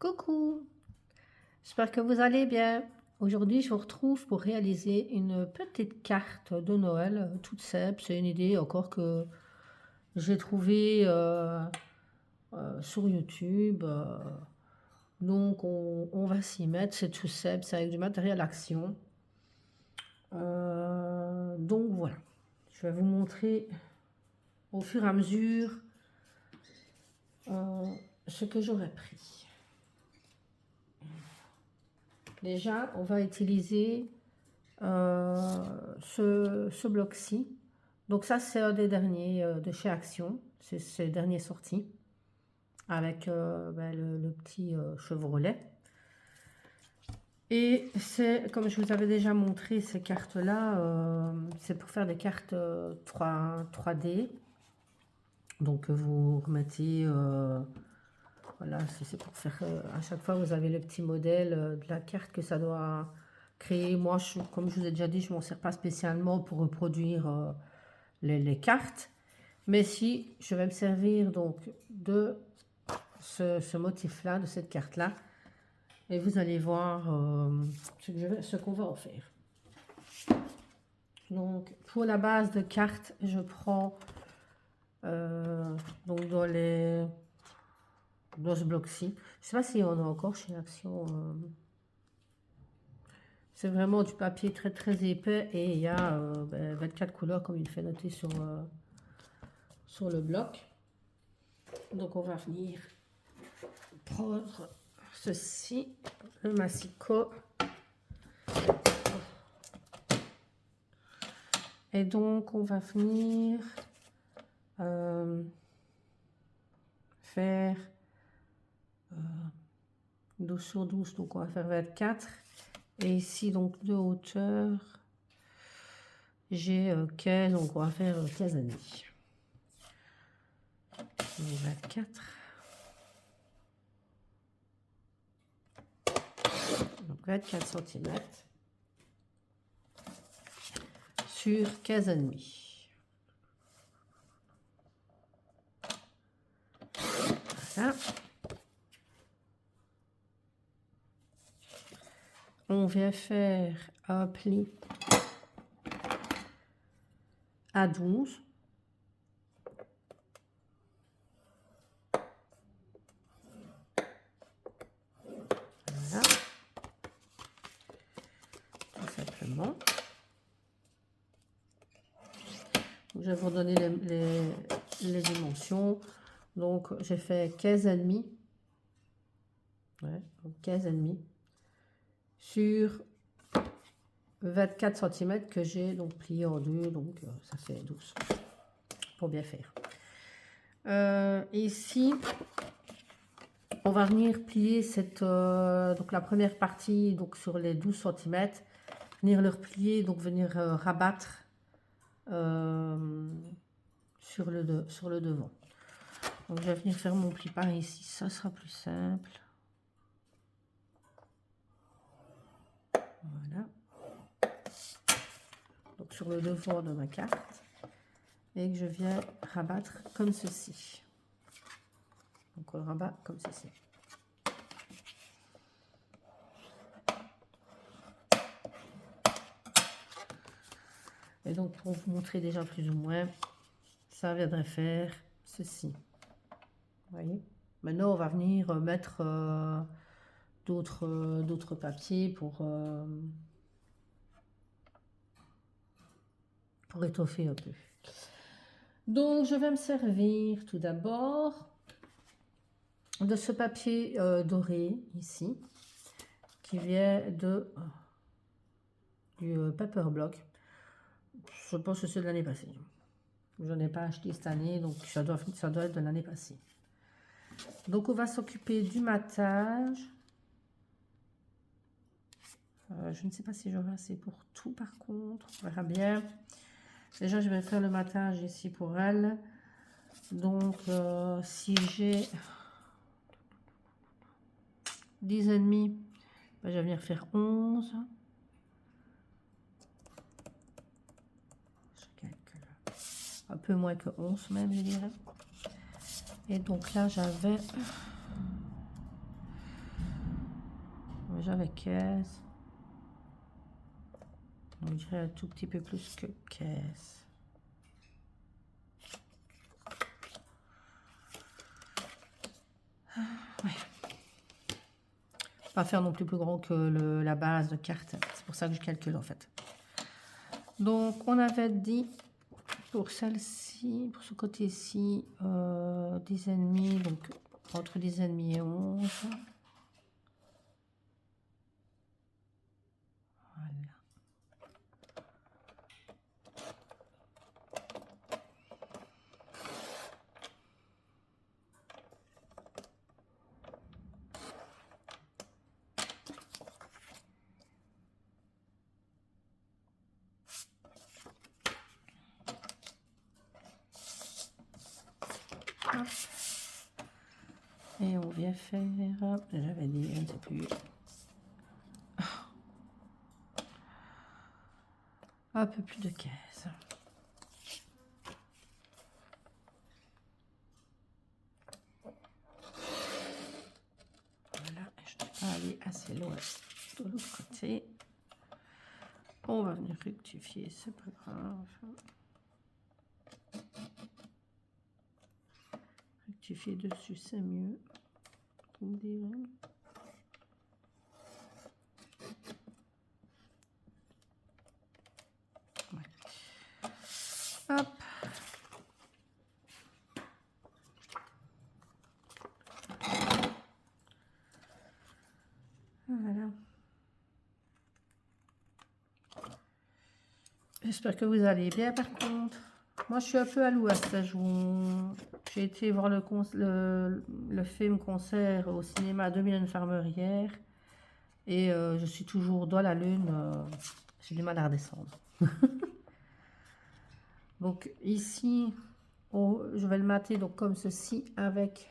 Coucou, j'espère que vous allez bien. Aujourd'hui, je vous retrouve pour réaliser une petite carte de Noël toute simple. C'est une idée encore que j'ai trouvée sur YouTube. Donc, on va s'y mettre. C'est tout simple, c'est avec du matériel action. Donc, voilà. Je vais vous montrer au fur et à mesure ce que j'aurais pris. Déjà, on va utiliser ce bloc-ci. Donc ça, c'est un des derniers de chez Action. C'est le dernier sorti avec le petit Chevrolet. Et c'est, comme je vous avais déjà montré, ces cartes-là, c'est pour faire des cartes 3D. Donc vous remettez, voilà, c'est pour faire, à chaque fois vous avez le petit modèle de la carte que ça doit créer. Moi, comme je vous ai déjà dit, je ne m'en sers pas spécialement pour reproduire les cartes. Mais si, je vais me servir donc de ce motif-là, de cette carte-là. Et vous allez voir ce qu'on va en faire. Donc, pour la base de carte, je prends donc dans ce bloc-ci. Je ne sais pas s'il y en a encore chez Action. C'est vraiment du papier très très épais et il y a 24 couleurs comme il fait noter sur le bloc. Donc on va venir prendre ceci, le massicot. Et donc on va venir faire 12 sur 12, donc on va faire 24. Et ici donc de hauteur, j'ai 15, donc on va faire 15 et demi. 24. Donc 24 cm sur 15,5. Voilà. On vient faire un pli à 12. Voilà. Tout simplement. Je vais vous donner les dimensions. Donc, j'ai fait 15,5. Ouais, 15,5 sur 24 cm que j'ai donc plié en deux. Donc, ça fait 12 pour bien faire. Ici, on va venir plier donc la première partie donc sur les 12 cm. Venir le replier, donc venir rabattre sur le devant. Donc je vais venir faire mon pli par ici, ça sera plus simple. Voilà. Donc sur le devant de ma carte. Et que je viens rabattre comme ceci. Donc on le rabat comme ceci. Et donc pour vous montrer déjà plus ou moins, ça viendrait faire ceci. Vous voyez? Maintenant on va venir mettre d'autres papiers pour étoffer un peu. Donc je vais me servir tout d'abord de ce papier doré ici, qui vient du Paper Block. Je pense que c'est de l'année passée. Je n'en ai pas acheté cette année, donc ça doit être de l'année passée. Donc on va s'occuper du matage. Je ne sais pas si j'aurai assez pour tout par contre, on verra bien. Déjà je vais faire le matage ici pour elle. Donc si j'ai 10,5, ben, je vais venir faire 11. Je calcule. Un peu moins que 11 même, je dirais. Et donc là j'avais j'avais caisse. On dirait un tout petit peu plus que caisse. Ouais. Pas faire non plus grand que la base de carte. C'est pour ça que je calcule en fait. Donc on avait dit pour celle-ci, pour ce côté-ci, 10,5, donc entre 10,5 et 11. Voilà. Et on vient faire, j'avais dit, je ne sais plus. Un peu plus de caisse. Voilà, je ne vais pas aller assez loin de l'autre côté. On va venir rectifier, c'est pas grave. Rectifier dessus, c'est mieux. Vous direz. Ouais. Hop. Voilà. J'espère que vous allez bien par contre. Moi je suis un peu à l'ouest. J'ai été voir le film concert au cinéma 2000 Infirmerie et je suis toujours dans la lune. J'ai du mal à redescendre. Donc ici, je vais le mater donc comme ceci avec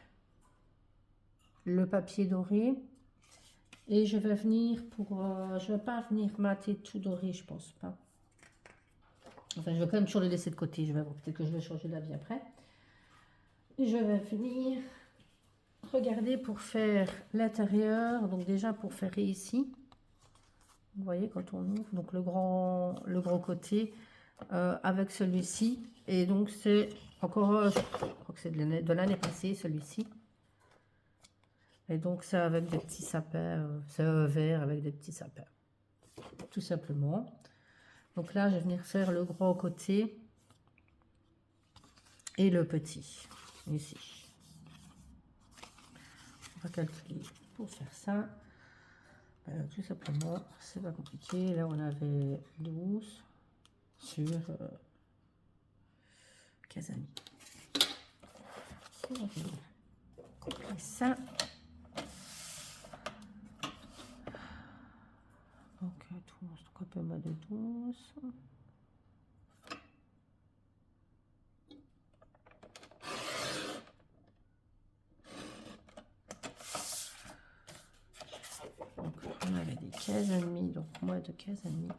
le papier doré. Et je vais venir je vais pas venir mater tout doré, je pense pas. Enfin, je vais quand même toujours le laisser de côté. Peut-être que je vais changer d'avis après. Et je vais venir regarder pour faire l'intérieur. Donc déjà pour faire ici. Vous voyez quand on ouvre. Donc le gros côté avec celui-ci. Et donc c'est encore, je crois que c'est de l'année passée celui-ci. Et donc c'est avec des petits sapins. C'est un verre avec des petits sapins. Tout simplement. Donc là je vais venir faire le gros côté. Et le petit, ici. On va calculer pour faire ça. Tout simplement, c'est pas compliqué. Là, on avait 12 sur 15 amis. On va copier ça. Donc, 12, donc un peu moins de 12. Donc, on avait dit 15,5, donc moins de 15,5.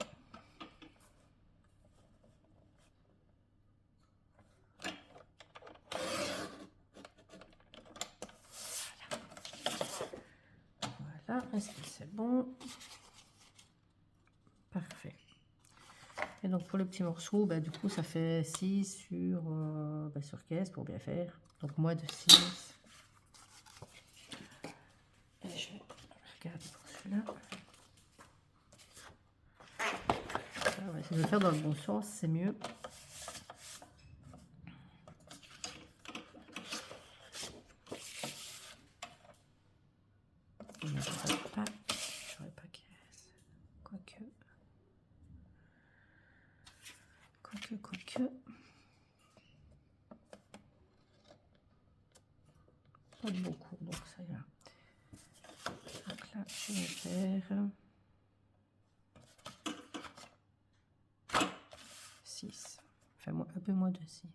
Voilà, est-ce que c'est bon? Parfait. Et donc pour le petit morceau, du coup ça fait 6 sur 15 pour bien faire. Donc moins de 6. Et je vais regarder pour celui-là. On va essayer de le faire dans le bon sens, c'est mieux. J'aurais pas 15. Quoique. Pas beaucoup, donc ça ira. Donc là, je vais faire 6. Enfin, un peu moins de 6.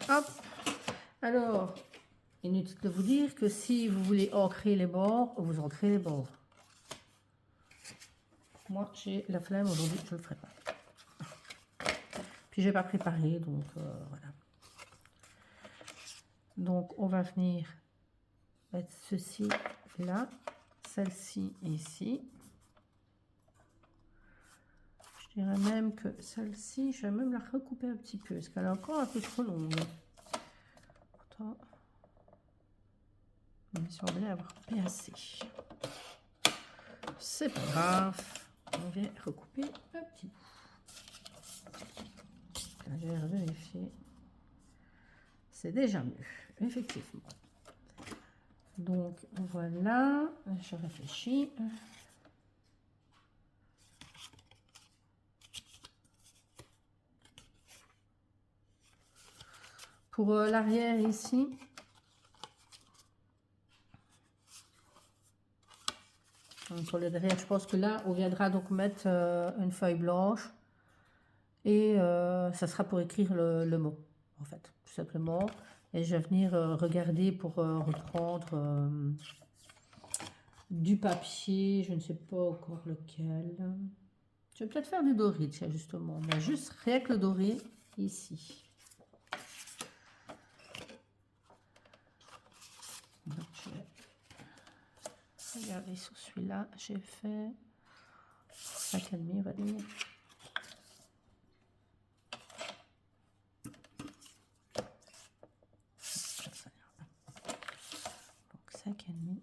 Hop. Alors, inutile de vous dire que si vous voulez ancrer les bords, vous ancrez les bords. Moi, j'ai la flemme aujourd'hui, je ne le ferai pas. Puis, je n'ai pas préparé, donc voilà. Donc, on va venir mettre ceci là, celle-ci ici. Je dirais même que celle-ci, je vais même la recouper un petit peu, parce qu'elle est encore un peu trop longue. Pourtant, il me semblait avoir coupé assez. C'est pas grave, on vient recouper un petit bout. Je vais vérifier. C'est déjà mieux, effectivement. Donc voilà, je réfléchis. Pour l'arrière ici, pour le derrière, je pense que là, on viendra donc mettre une feuille blanche et ça sera pour écrire le mot, en fait, tout simplement. Et je vais venir regarder pour reprendre du papier, je ne sais pas encore lequel. Je vais peut-être faire du doré, tiens, justement, mais juste rien que le doré ici. Donc, je vais regarder sur celui-là, j'ai fait 5,5, on va dire. Donc 5,5.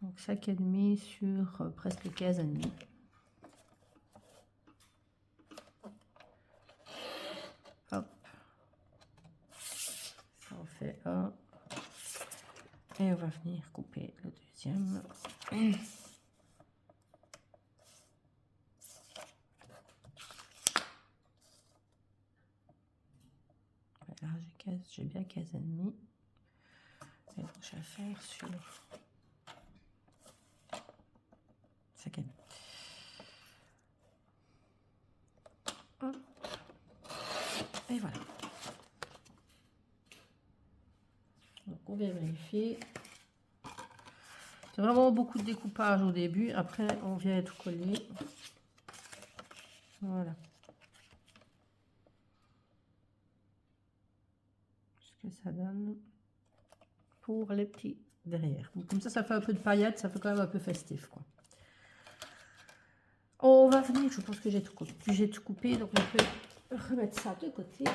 Donc 5,5 sur presque 15,5. Hop. Ça en fait un. Et on va venir couper le deuxième. Là, j'ai bien 15,5. Et donc, je vais faire sur 5,5. Et voilà. Donc, on vient vérifier. C'est vraiment beaucoup de découpage au début. Après, on vient tout coller. Voilà. Ce que ça donne pour les petits derrière. Donc, comme ça fait un peu de paillettes. Ça fait quand même un peu festif, quoi. On va venir, je pense que j'ai tout coupé, donc on peut remettre ça de côté.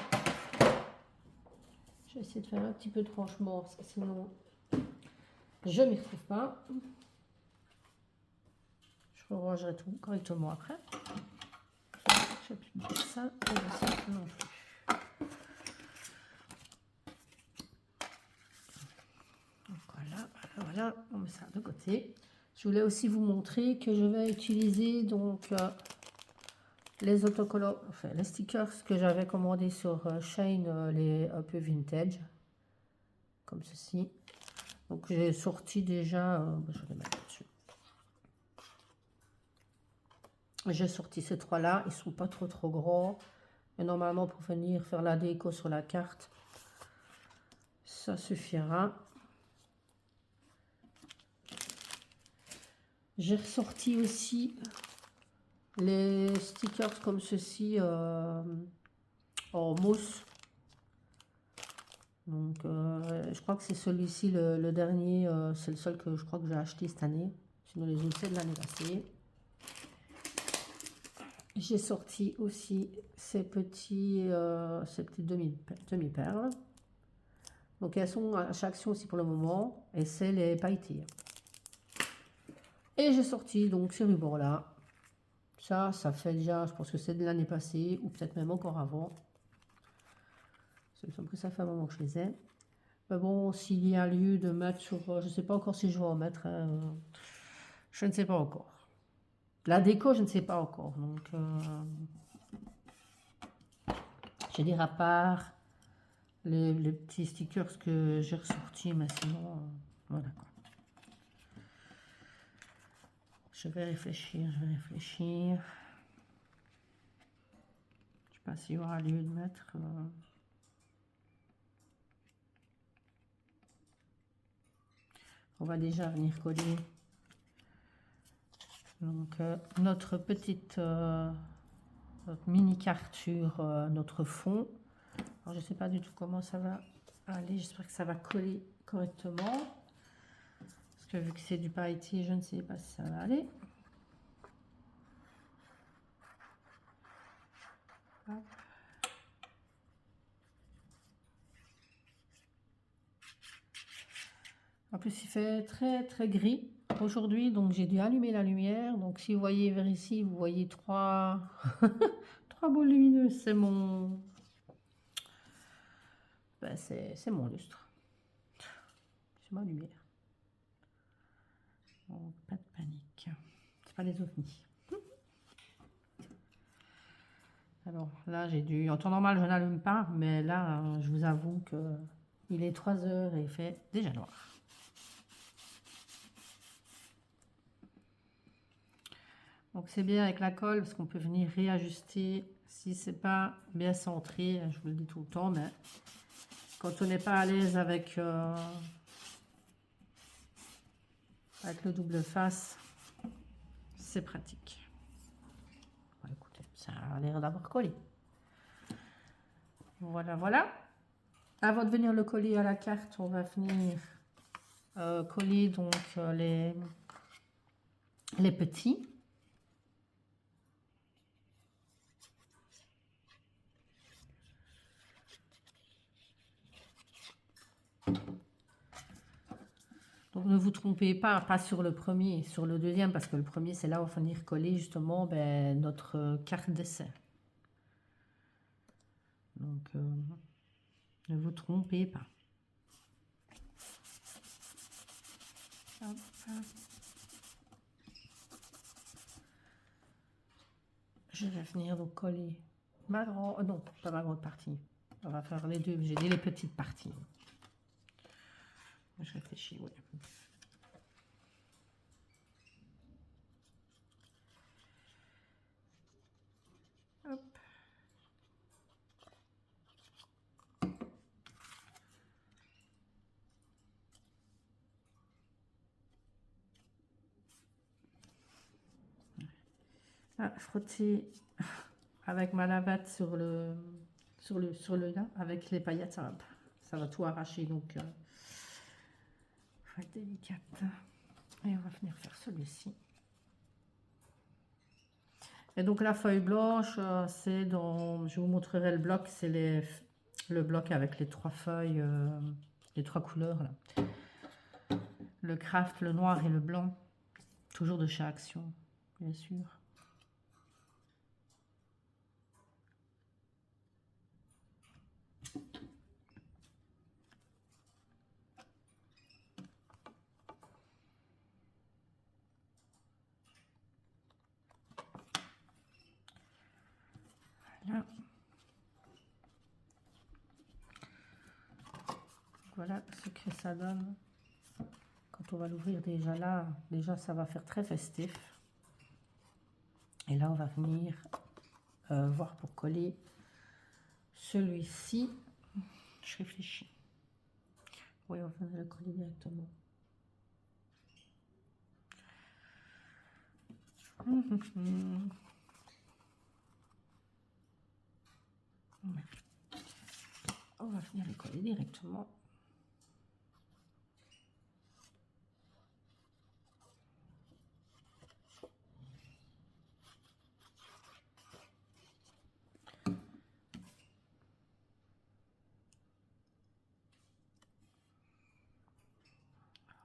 Je vais essayer de faire un petit peu de franchement, parce que sinon, je ne m'y retrouve pas. Je rangerai tout correctement après. Je vais plus mettre ça et ça non plus. Donc voilà, on met ça de côté. Je voulais aussi vous montrer que je vais utiliser donc les autocollants, enfin les stickers que j'avais commandés sur Shein, les un peu vintage, comme ceci. Donc j'ai sorti déjà, je vais les mettre dessus. J'ai sorti ces trois-là, ils sont pas trop grands. Et normalement pour venir faire la déco sur la carte, ça suffira. J'ai ressorti aussi les stickers comme ceci en mousse. Donc je crois que c'est celui-ci le dernier, c'est le seul que je crois que j'ai acheté cette année. Sinon les autres c'est de l'année passée. J'ai sorti aussi ces petits demi-perles. Donc elles sont à chaque action aussi pour le moment. Et c'est les pailletés. Et j'ai sorti donc ces rubans là. Ça fait déjà, je pense que c'est de l'année passée. Ou peut-être même encore avant. Il me semble que ça fait un moment que je les ai. Mais bon, s'il y a lieu de mettre sur... je ne sais pas encore si je vais en mettre. Hein, je ne sais pas encore. La déco, je ne sais pas encore. Donc... je dirais à part les petits stickers que j'ai ressortis, mais sinon, voilà quoi. Je vais réfléchir. Je ne sais pas s'il y aura lieu de mettre. on va déjà venir coller donc notre petite notre mini carte sur notre fond. Alors, je ne sais pas du tout comment ça va aller, j'espère que ça va coller correctement, parce que vu que c'est du pailleté, je ne sais pas si ça va aller. Hop. En plus, il fait très très gris aujourd'hui, donc j'ai dû allumer la lumière. Donc si vous voyez vers ici, vous voyez trois trois boules lumineuses, c'est mon c'est mon lustre, c'est ma lumière. Donc, pas de panique, c'est pas des ovnis. Alors là, j'ai dû, en temps normal, je n'allume pas, mais là, je vous avoue que il est 3 heures et il fait déjà noir. Donc c'est bien avec la colle parce qu'on peut venir réajuster si c'est pas bien centré, je vous le dis tout le temps, mais quand on n'est pas à l'aise avec avec le double face, c'est pratique. Bon, écoutez, ça a l'air d'avoir collé. Voilà, voilà. Avant de venir le coller à la carte, on va venir coller donc les petits. Donc ne vous trompez pas sur le premier, sur le deuxième, parce que le premier, c'est là où on va venir coller justement notre carte d'essai. Donc ne vous trompez pas. Hop, hop. Je vais venir donc coller ma grande, non, pas ma grande partie. On va faire les deux, j'ai dit les petites parties. Je réfléchis, oui. Hop. Ah, frotter avec ma lavate sur le là, avec les paillettes, ça va tout arracher, donc faut être délicate. Et on va venir faire celui-ci. Et donc la feuille blanche, c'est dans, je vous montrerai le bloc, c'est le bloc avec les 3 feuilles, les 3 couleurs là. Le craft, le noir et le blanc, toujours de chez Action, bien sûr. Voilà. Voilà ce que ça donne. Quand on va l'ouvrir déjà là, déjà ça va faire très festif. Et là on va venir voir pour coller celui-ci. Je réfléchis. Oui, on va le coller directement. On va venir le coller directement.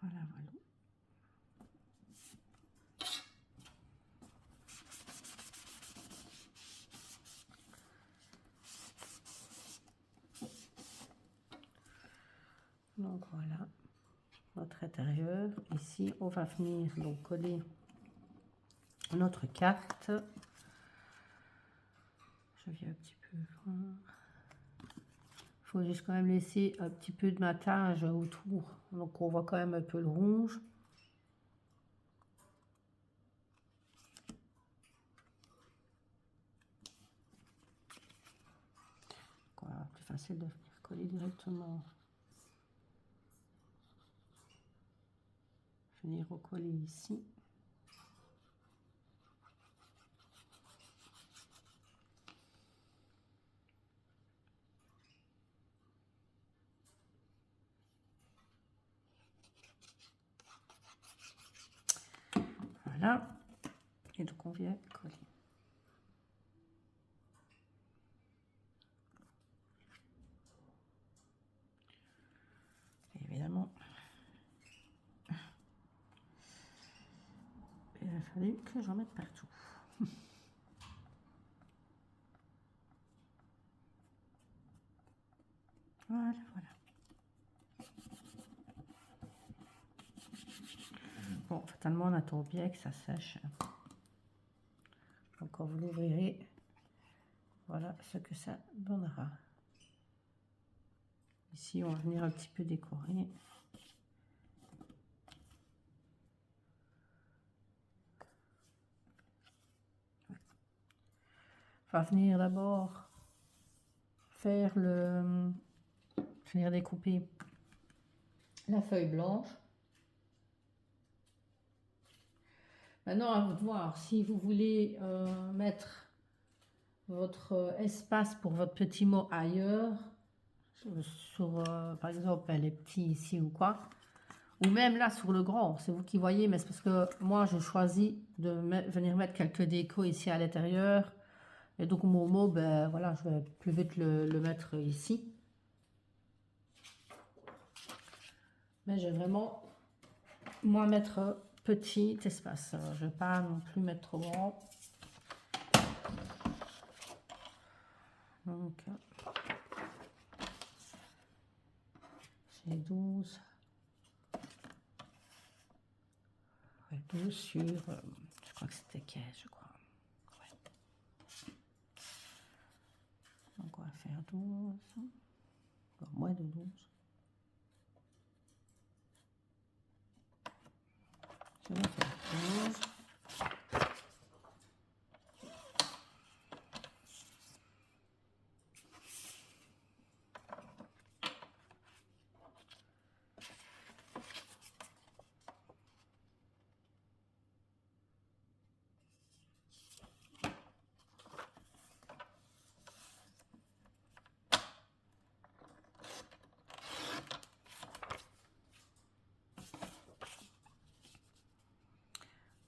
Voilà, voilà. Donc voilà notre intérieur. Ici, on va venir donc coller notre carte. Je viens un petit peu voir. Il faut juste quand même laisser un petit peu de matage autour. Donc on voit quand même un peu le rouge. Voilà, plus facile de venir coller directement. venir recoller ici. Voilà. Et donc on vient coller. Et évidemment, il a fallu que j'en mette partout. Voilà, voilà. Bon, fatalement, on attend bien que ça sèche. Donc, quand vous l'ouvrirez, voilà ce que ça donnera. Ici, on va venir un petit peu décorer. On va venir d'abord faire venir découper la feuille blanche. Maintenant, à vous de voir si vous voulez mettre votre espace pour votre petit mot ailleurs, par exemple les petits ici ou quoi, ou même là sur le grand, c'est vous qui voyez, mais c'est parce que moi je choisis de venir mettre quelques décos ici à l'intérieur, et donc mon mot, ben voilà, je vais plus vite le mettre ici. Mais je vais vraiment, moi, mettre petit espace. Je ne vais pas non plus mettre trop grand. Donc, j'ai 12. Ouais, 12 sur, je crois que c'était 15, je crois. Ouais. Donc, on va faire 12. Encore moins de 12. Je vais faire 12.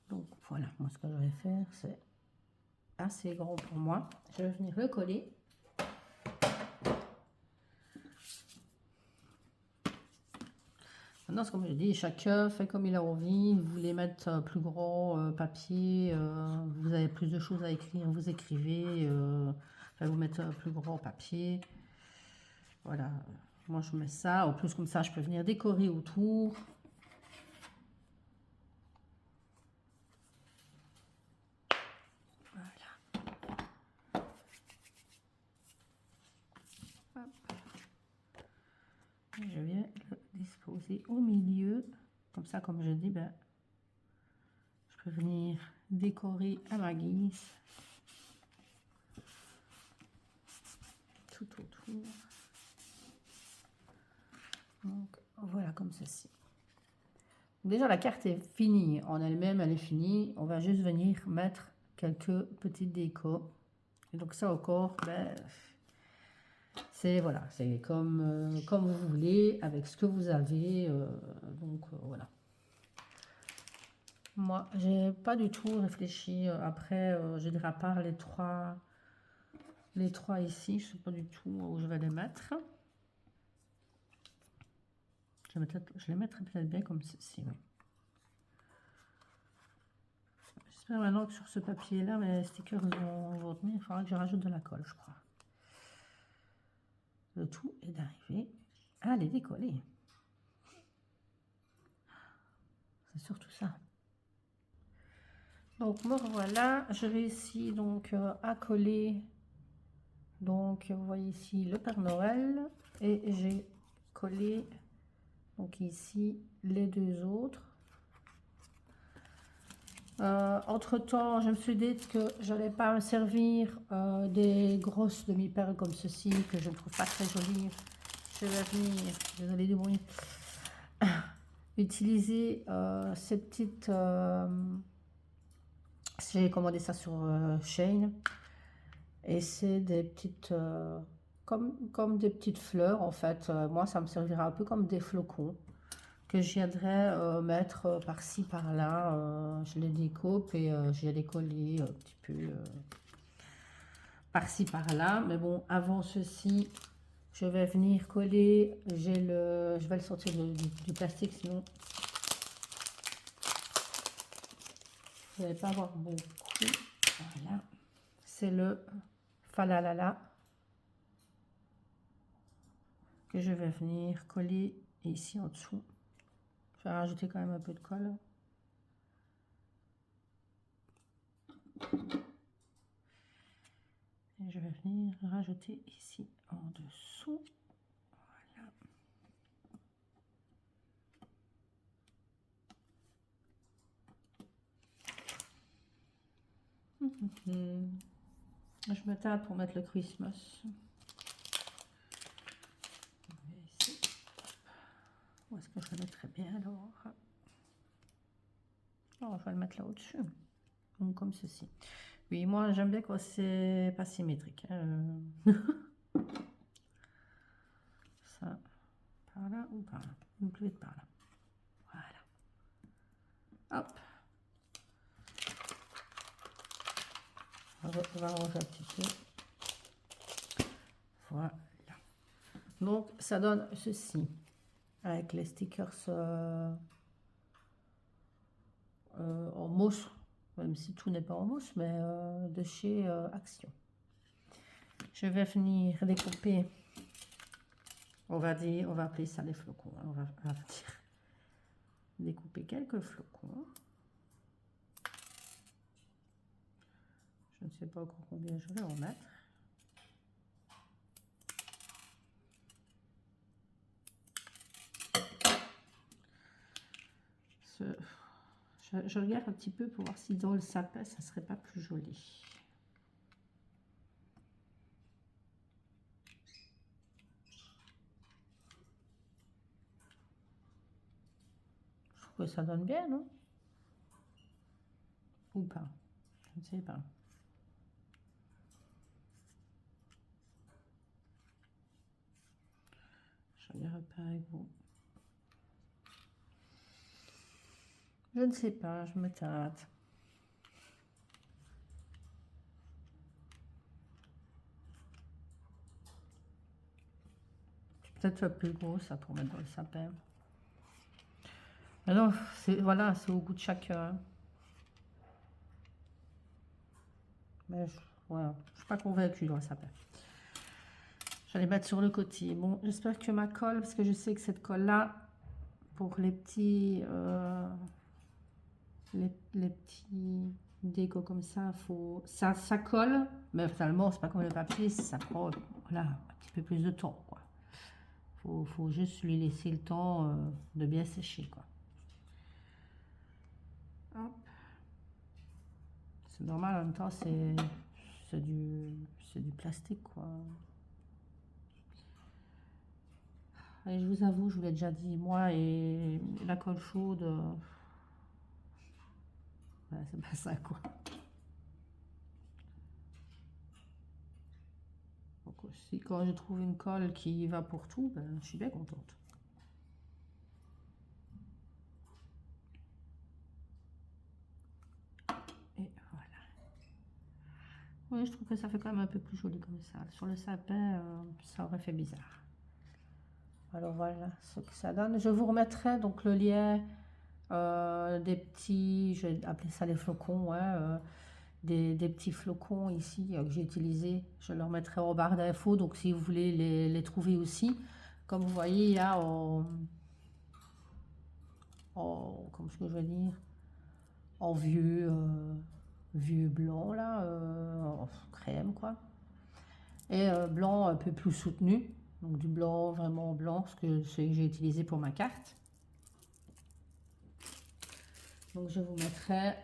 Donc voilà, moi ce que je vais faire, c'est assez grand pour moi. Je vais venir le coller. Maintenant, comme je dis, chacun fait comme il a envie. Vous voulez mettre plus grand papier, vous avez plus de choses à écrire, vous écrivez, vous mettez un plus grand papier. Voilà, moi je mets ça. En plus, comme ça, je peux venir décorer autour. Je viens le disposer au milieu, comme ça, comme je dis, ben, je peux venir décorer à ma guise tout autour. Donc voilà, comme ceci. Déjà la carte est finie en elle-même, elle est finie. On va juste venir mettre quelques petites décos. Et donc ça encore, ben, c'est voilà, c'est comme vous voulez, avec ce que vous avez. Donc voilà. Moi, j'ai pas du tout réfléchi. Après, je dirais à part les trois ici, je sais pas du tout où je vais les mettre. Je les mettrai peut-être bien comme ceci. Oui. J'espère maintenant que sur ce papier-là, mes stickers vont tenir. Il faudra que je rajoute de la colle, je crois. Le tout est d'arriver à les décoller. C'est surtout ça. Donc me voilà, je réussis donc à coller. Donc vous voyez ici le Père Noël et j'ai collé donc ici les deux autres. Entre temps, je me suis dit que je n'allais pas me servir des grosses demi-perles comme ceci que je ne trouve pas très jolies. Je vais venir, désolé du bruit. utiliser ces petites... j'ai commandé ça sur Shein. Et c'est des petites... comme des petites fleurs, en fait. Moi, ça me servira un peu comme des flocons que je viendrai mettre par-ci, par-là. Je les découpe et je vais les coller un petit peu par-ci, par-là. Mais bon, avant ceci, je vais venir coller. Je vais le sortir du plastique, sinon vous n'allez pas avoir beaucoup. Voilà. C'est le Falalala que je vais venir coller ici en dessous. Je vais rajouter quand même un peu de colle. Et je vais venir rajouter ici en dessous. Voilà. Je me tâte pour mettre le Christmas. Ici. Où est-ce que je le mettrais bien alors? Oh, je vais le mettre là au-dessus. Donc comme ceci. Oui, moi j'aime bien quand c'est pas symétrique. Hein. Ça, par là ou par là. Ou plus vite par là. Voilà. Hop. On va ranger un petit peu. Voilà. Donc ça donne ceci. Avec les stickers en mousse. Même si tout n'est pas en mousse, mais de chez Action. Je vais venir découper. On va appeler ça les flocons. Hein. On va dire découper quelques flocons. Je ne sais pas encore combien je vais en mettre. Je regarde un petit peu pour voir si dans le sapin, ça serait pas plus joli. Je trouve que ça donne bien, non? Ou pas? Je ne sais pas. Je regarde pas avec vous. Je ne sais pas, je me tâte. Peut-être un peu gros, ça, pour mettre dans le sapin. Alors, voilà, c'est au goût de chacun. Mais voilà, je ne suis pas convaincue dans le sapin. J'allais mettre sur le côté. Bon, j'espère que ma colle, parce que je sais que cette colle-là, pour les petits... les petits décos comme ça, ça colle, mais finalement c'est pas comme le papier, ça prend voilà, un petit peu plus de temps, quoi. Faut juste lui laisser le temps de bien sécher, quoi. C'est normal, en même temps c'est du plastique, quoi. Et je vous avoue, je vous l'ai déjà dit, moi et la colle chaude, c'est pas ça, quoi. Donc aussi, quand je trouve une colle qui va pour tout, ben, je suis bien contente. Et voilà. Oui, je trouve que ça fait quand même un peu plus joli comme ça. Sur le sapin, ça aurait fait bizarre. Alors voilà ce que ça donne. Je vous remettrai donc le lien des petits, je vais appeler ça les flocons, hein, des petits flocons ici que j'ai utilisés. Je leur mettrai en barre d'infos, donc si vous voulez les trouver aussi. Comme vous voyez, il y a comment est-ce que je vais dire, en vieux blanc là, en crème quoi. Et blanc un peu plus soutenu. Donc du blanc vraiment blanc, ce que j'ai utilisé pour ma carte. Donc je vous mettrai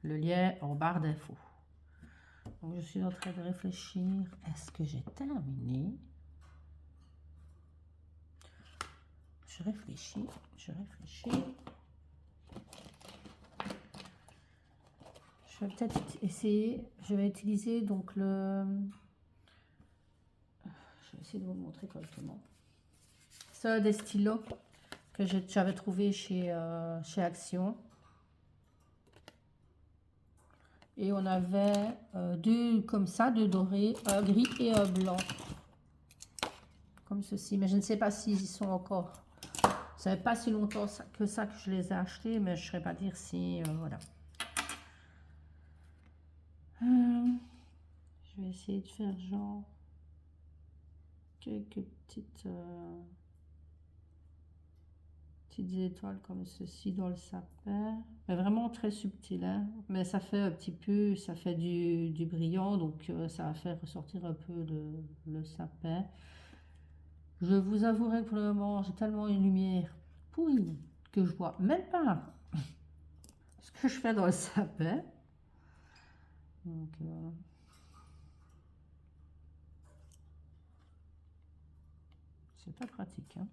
le lien en barre d'infos. Donc je suis en train de réfléchir, est-ce que j'ai terminé? Je réfléchis, je réfléchis. Je vais peut-être essayer, je vais utiliser donc le... Je vais essayer de vous montrer correctement. Ça, des stylos que j'avais trouvé chez Action. Et on avait deux comme ça, deux dorés, un gris et un blanc. Comme ceci. Mais je ne sais pas s'ils y sont encore. Ça fait pas si longtemps que ça que je les ai achetés, mais je ne saurais pas dire si... voilà. Je vais essayer de faire genre quelques petites étoiles comme ceci dans le sapin. Mais vraiment très subtil, hein. Mais ça fait un petit peu, ça fait du brillant, donc ça va faire ressortir un peu le sapin. Je vous avouerai que pour le moment, j'ai tellement une lumière pourrie que je vois même pas ce que je fais dans le sapin. Donc, c'est pas pratique, hein.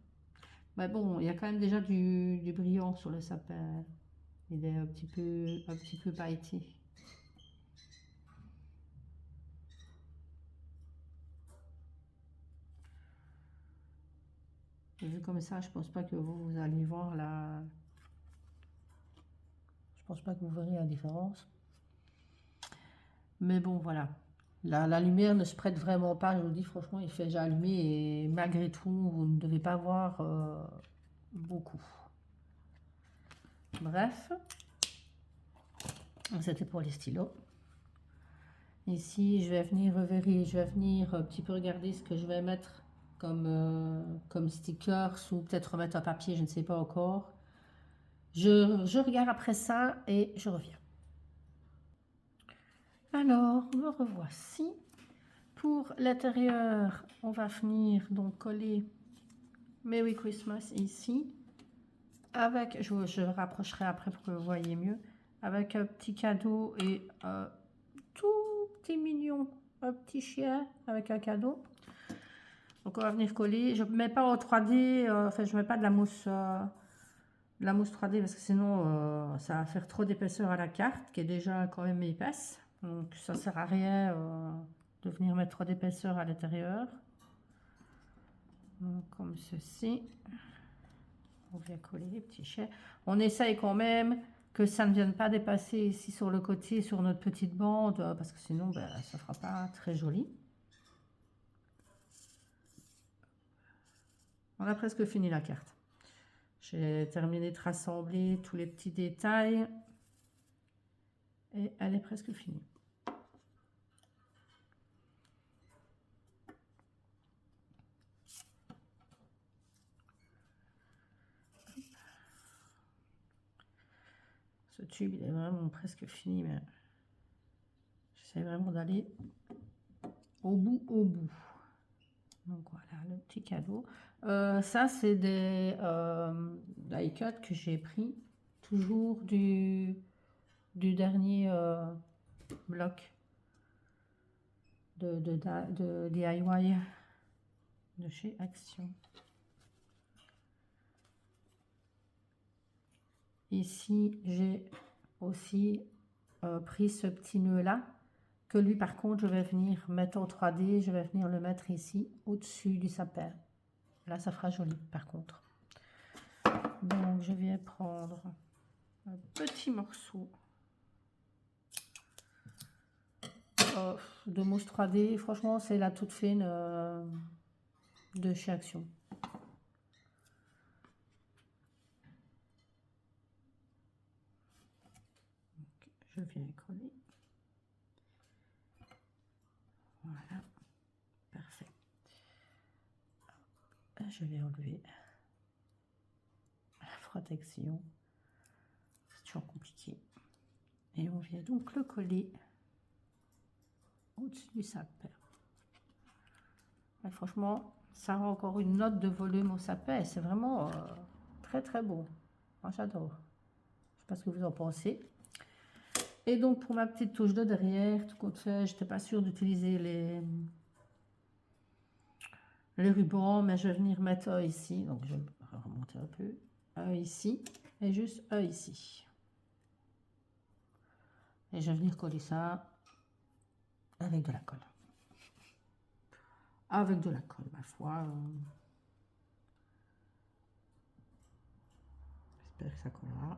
Mais bon, il y a quand même déjà du brillant sur le sapin. Il est un petit peu pailleté. Vu comme ça, je pense pas que vous allez voir la... Je pense pas que vous verrez la différence. Mais bon, voilà. La lumière ne se prête vraiment pas. Je vous dis, franchement, il fait déjà allumé. Et malgré tout, vous ne devez pas voir beaucoup. Bref. C'était pour les stylos. Ici, je vais venir revérifier. Je vais venir un petit peu regarder ce que je vais mettre comme stickers. Ou peut-être remettre un papier, je ne sais pas encore. Je regarde après ça et je reviens. Alors, me revoici. Pour l'intérieur, on va venir donc coller Merry Christmas ici. Avec, je rapprocherai après pour que vous voyez mieux. Avec un petit cadeau et un tout petit mignon, un petit chien avec un cadeau. Donc on va venir coller. Je ne mets pas en 3D, enfin je ne mets pas de la mousse 3D parce que sinon ça va faire trop d'épaisseur à la carte qui est déjà quand même épaisse. Donc ça ne sert à rien de venir mettre trop d'épaisseur à l'intérieur. Comme ceci. On vient coller les petits chais. On essaye quand même que ça ne vienne pas dépasser ici sur le côté, sur notre petite bande, parce que sinon ben, ça ne fera pas très joli. On a presque fini la carte. J'ai terminé de rassembler tous les petits détails et elle est presque finie. Ce tube il est vraiment presque fini, mais j'essaie vraiment d'aller au bout. Donc voilà le petit cadeau. Ça c'est des die cut que j'ai pris toujours du dernier bloc de DIY de chez Action. Ici j'ai aussi pris ce petit nœud là que lui par contre je vais venir mettre en 3D, je vais venir le mettre ici au dessus du sapin. Là ça fera joli par contre. Donc je viens prendre un petit morceau de mousse 3D. Franchement c'est la toute fine de chez Action. Donc, je viens coller. Voilà, parfait. Je vais enlever la protection. C'est toujours compliqué. Et on vient donc le coller au-dessus du sapin. Et franchement, ça a encore une note de volume au sapin. C'est vraiment très très beau. Moi j'adore. Je sais pas ce que vous en pensez. Et donc pour ma petite touche de derrière, tout compte fait, j'étais pas sûre d'utiliser les rubans, mais je vais venir mettre ici. Donc je vais remonter un peu. Ici et juste ici. Et je vais venir coller ça avec de la colle. Avec de la colle, ma foi. J'espère que ça collera.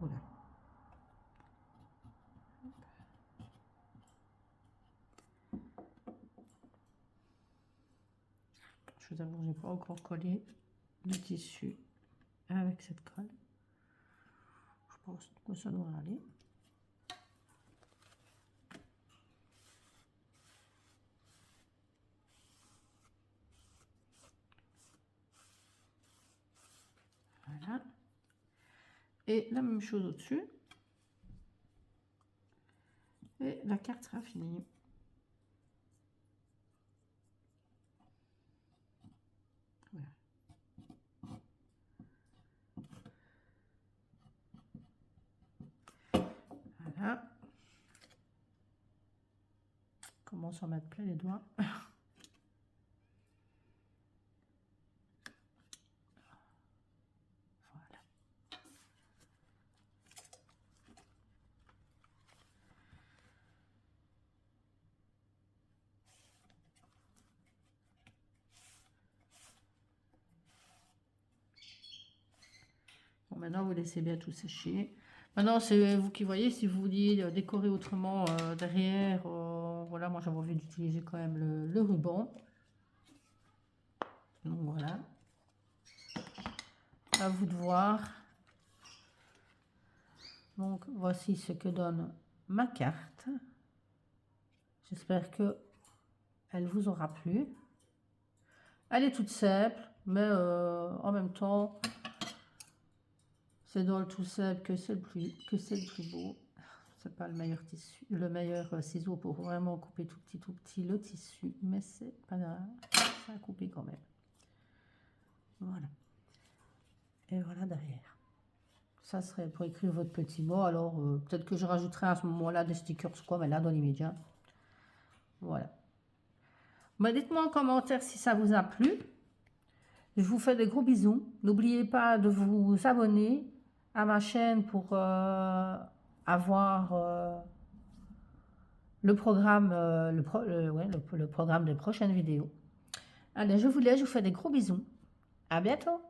Voilà. Je vous avoue, je n'ai pas encore collé le tissu avec cette colle. Je pense que ça doit aller. Voilà. Et la même chose au-dessus. Et la carte sera finie. Voilà. Voilà. Commence à mettre plein les doigts. Voilà. Bon, maintenant, vous laissez bien tout sécher. Maintenant, c'est vous qui voyez si vous vouliez décorer autrement derrière. Voilà, moi j'avais envie d'utiliser quand même le ruban. Donc voilà. À vous de voir. Donc voici ce que donne ma carte. J'espère que elle vous aura plu. Elle est toute simple, mais en même temps, c'est dans le tout simple que c'est le plus beau. C'est pas le meilleur tissu, le meilleur ciseau pour vraiment couper tout petit le tissu, mais c'est pas grave, ça a coupé quand même. Voilà. Et voilà derrière. Ça serait pour écrire votre petit mot. Alors peut-être que je rajouterai à ce moment-là des stickers quoi, mais là dans l'immédiat. Voilà. Mais dites-moi en commentaire si ça vous a plu. Je vous fais des gros bisous. N'oubliez pas de vous abonner à ma chaîne pour avoir le programme, le programme des prochaines vidéos. Allez, je vous laisse, je vous fais des gros bisous. À bientôt.